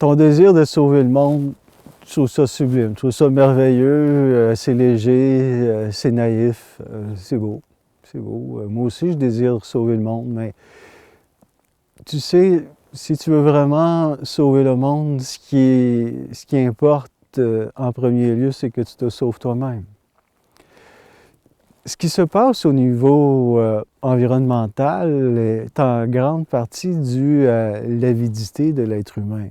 ton désir de sauver le monde, je trouve ça sublime, je trouve ça merveilleux, c'est léger, c'est naïf, c'est beau, c'est beau. Moi aussi, je désire sauver le monde, mais tu sais, si tu veux vraiment sauver le monde, ce qui importe en premier lieu, c'est que tu te sauves toi-même. Ce qui se passe au niveau environnemental est en grande partie dû à l'avidité de l'être humain.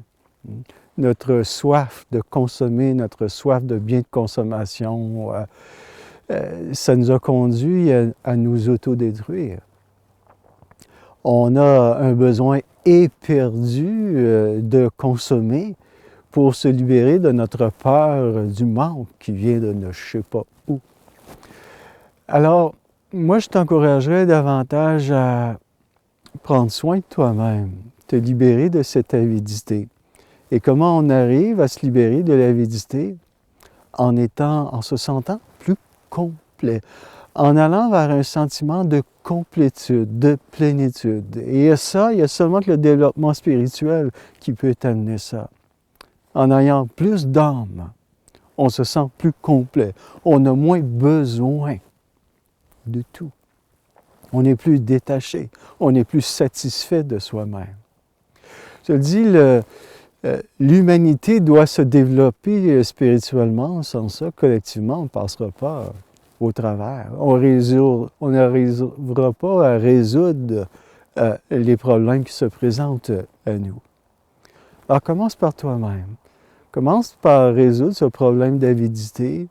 Notre soif de consommer, notre soif de biens de consommation, ça nous a conduit à nous autodétruire. On a un besoin éperdu de consommer pour se libérer de notre peur du manque qui vient de ne je sais pas où. Alors, moi, je t'encouragerais davantage à prendre soin de toi-même, te libérer de cette avidité. Et comment on arrive à se libérer de l'avidité? En se sentant plus complet, en allant vers un sentiment de complétude, de plénitude. Et ça, il y a seulement que le développement spirituel qui peut t'amener ça. En ayant plus d'âme, on se sent plus complet, on a moins besoin de tout. On est plus détaché, on est plus satisfait de soi-même. Je te dis, l'humanité doit se développer spirituellement, sans ça, collectivement, on ne passera pas au travers. On n'arrivera pas à résoudre les problèmes qui se présentent à nous. Alors commence par toi-même. Commence par résoudre ce problème d'avidité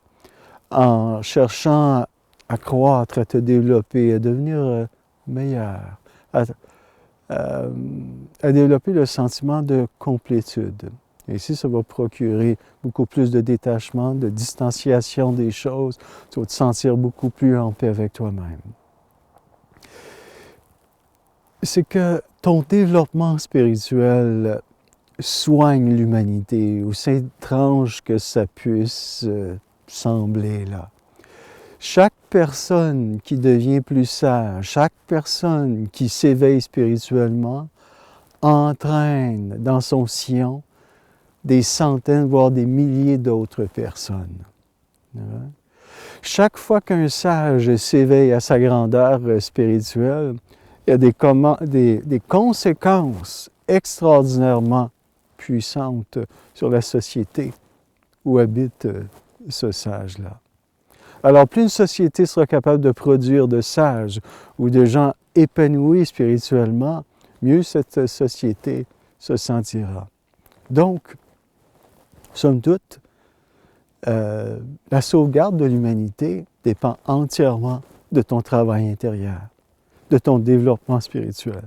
en cherchant à croître, à te développer, à devenir meilleur, à développer le sentiment de complétude. Et ici, ça va procurer beaucoup plus de détachement, de distanciation des choses. Tu vas te sentir beaucoup plus en paix avec toi-même. C'est que ton développement spirituel soigne l'humanité, aussi étrange que ça puisse sembler là. Chaque personne qui devient plus sage, chaque personne qui s'éveille spirituellement, entraîne dans son sillon des centaines, voire des milliers d'autres personnes. Chaque fois qu'un sage s'éveille à sa grandeur spirituelle, il y a des conséquences extraordinairement puissantes sur la société où habite ce sage-là. Alors, plus une société sera capable de produire de sages ou de gens épanouis spirituellement, mieux cette société se sentira. Donc, somme toute, la sauvegarde de l'humanité dépend entièrement de ton travail intérieur, de ton développement spirituel.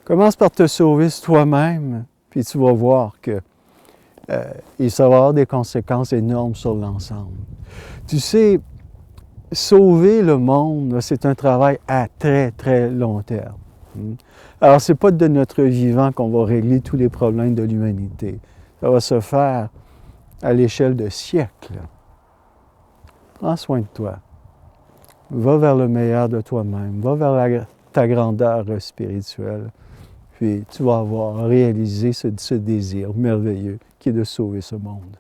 Commence par te sauver toi-même, puis tu vas voir que ça va avoir des conséquences énormes sur l'ensemble. Tu sais, sauver le monde, c'est un travail à très, très long terme. Alors, ce n'est pas de notre vivant qu'on va régler tous les problèmes de l'humanité. Ça va se faire à l'échelle de siècles. Prends soin de toi. Va vers le meilleur de toi-même. Va vers ta grandeur spirituelle. Puis tu vas avoir réalisé ce désir merveilleux qui est de sauver ce monde.